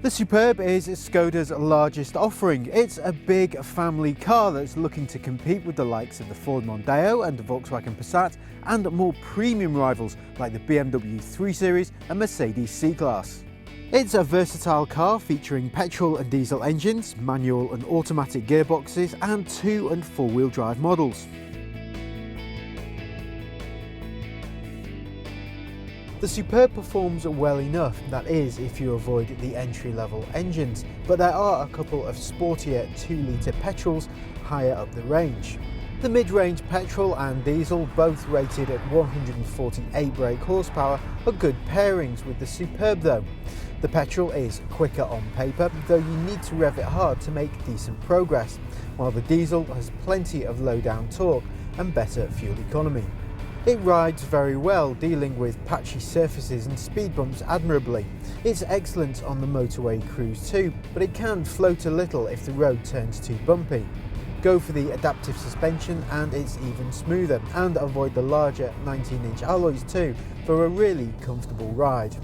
The Superb is Skoda's largest offering. It's a big family car that's looking to compete with the likes of the Ford Mondeo and the Volkswagen Passat and more premium rivals like the BMW 3 Series and Mercedes C-Class. It's a versatile car featuring petrol and diesel engines, manual and automatic gearboxes and 2- and 4-wheel drive models. The Superb performs well enough, that is if you avoid the entry-level engines, but there are a couple of sportier 2-litre petrols higher up the range. The mid-range petrol and diesel, both rated at 148 brake horsepower, are good pairings with the Superb though. The petrol is quicker on paper, though you need to rev it hard to make decent progress, while the diesel has plenty of low-down torque and better fuel economy. It rides very well, dealing with patchy surfaces and speed bumps admirably. It's excellent on the motorway cruise too, but it can float a little if the road turns too bumpy. Go for the adaptive suspension and it's even smoother, and avoid the larger 19-inch alloys too for a really comfortable ride.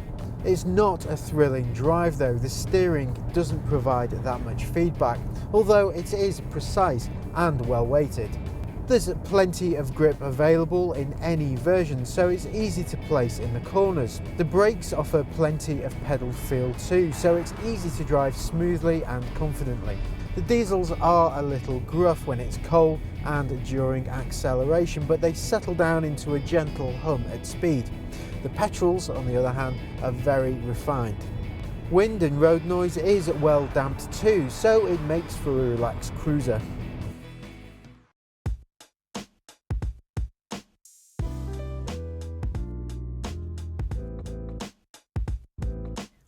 It's not a thrilling drive though, the steering doesn't provide that much feedback, although it is precise and well weighted. There's plenty of grip available in any version, so it's easy to place in the corners. The brakes offer plenty of pedal feel too, so it's easy to drive smoothly and confidently. The diesels are a little gruff when it's cold and during acceleration, but they settle down into a gentle hum at speed. The petrols, on the other hand, are very refined. Wind and road noise is well damped too, so it makes for a relaxed cruiser.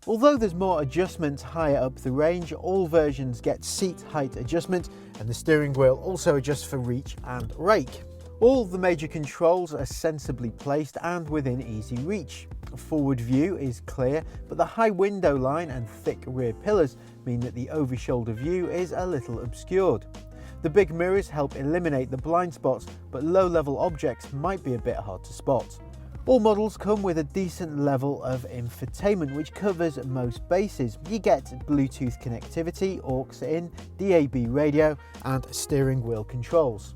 Although there's more adjustments higher up the range, all versions get seat height adjustment and the steering wheel also adjusts for reach and rake. All the major controls are sensibly placed and within easy reach. Forward view is clear, but the high window line and thick rear pillars mean that the over-shoulder view is a little obscured. The big mirrors help eliminate the blind spots, but low-level objects might be a bit hard to spot. All models come with a decent level of infotainment which covers most bases. You get Bluetooth connectivity, aux in, DAB radio and steering wheel controls.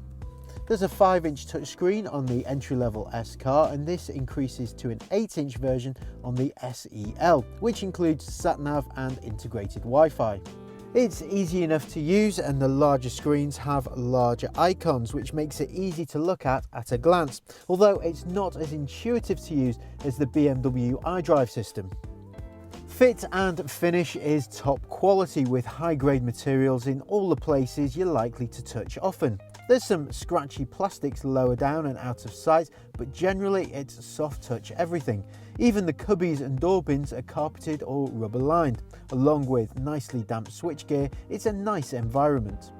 There's a 5-inch touchscreen on the entry-level S car, and this increases to an 8-inch version on the SEL, which includes sat-nav and integrated Wi-Fi. It's easy enough to use, and the larger screens have larger icons, which makes it easy to look at a glance, although it's not as intuitive to use as the BMW iDrive system. Fit and finish is top quality with high-grade materials in all the places you're likely to touch often. There's some scratchy plastics lower down and out of sight, but generally it's soft touch everything. Even the cubbies and door bins are carpeted or rubber lined. Along with nicely damped switchgear, it's a nice environment.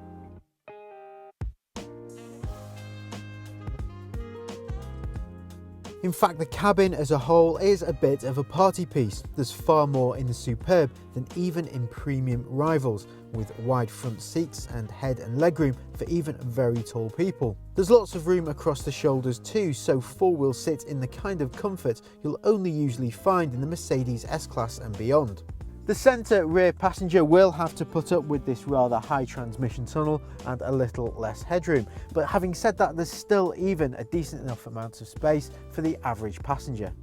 In fact, the cabin as a whole is a bit of a party piece. There's far more in the Superb than even in premium rivals, with wide front seats and head and legroom for even very tall people. There's lots of room across the shoulders too, so 4-wheel sit in the kind of comfort you'll only usually find in the Mercedes S-Class and beyond. The centre rear passenger will have to put up with this rather high transmission tunnel and a little less headroom, but having said that, there's still even a decent enough amount of space for the average passenger.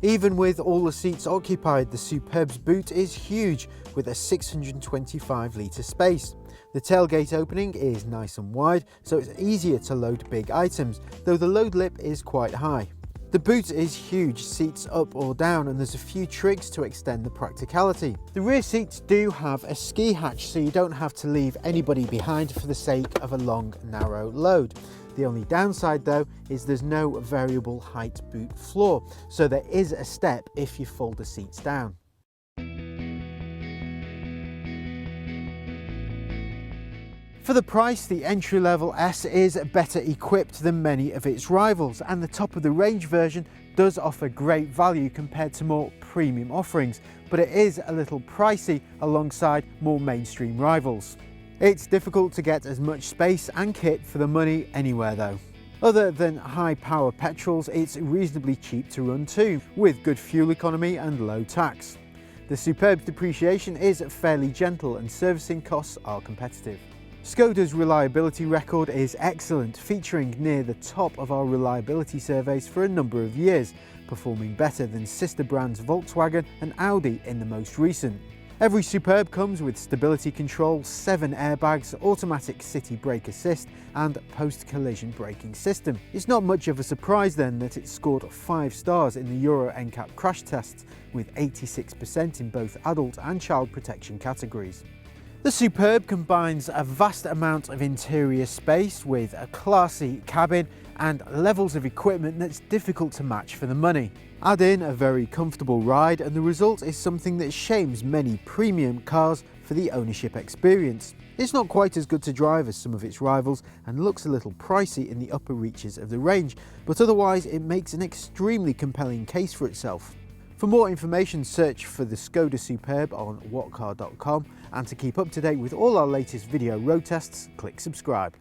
Even with all the seats occupied, the Superb's boot is huge with a 625-litre space. The tailgate opening is nice and wide, so it's easier to load big items, though the load lip is quite high. The boot is huge, seats up or down, and there's a few tricks to extend the practicality. The rear seats do have a ski hatch, so you don't have to leave anybody behind for the sake of a long, narrow load. The only downside though is there's no variable height boot floor, so there is a step if you fold the seats down. For the price, the entry-level S is better equipped than many of its rivals, and the top-of-the-range version does offer great value compared to more premium offerings, but it is a little pricey alongside more mainstream rivals. It's difficult to get as much space and kit for the money anywhere though. Other than high-power petrols, it's reasonably cheap to run too, with good fuel economy and low tax. The Superb's depreciation is fairly gentle and servicing costs are competitive. Skoda's reliability record is excellent, featuring near the top of our reliability surveys for a number of years, performing better than sister brands Volkswagen and Audi in the most recent. Every Superb comes with stability control, 7 airbags, automatic city brake assist and post-collision braking system. It's not much of a surprise then that it scored 5 stars in the Euro NCAP crash tests, with 86% in both adult and child protection categories. The Superb combines a vast amount of interior space with a classy cabin and levels of equipment that's difficult to match for the money. Add in a very comfortable ride and the result is something that shames many premium cars for the ownership experience. It's not quite as good to drive as some of its rivals and looks a little pricey in the upper reaches of the range, but otherwise it makes an extremely compelling case for itself. For more information, search for the Skoda Superb on whatcar.com, and to keep up to date with all our latest video road tests, click subscribe.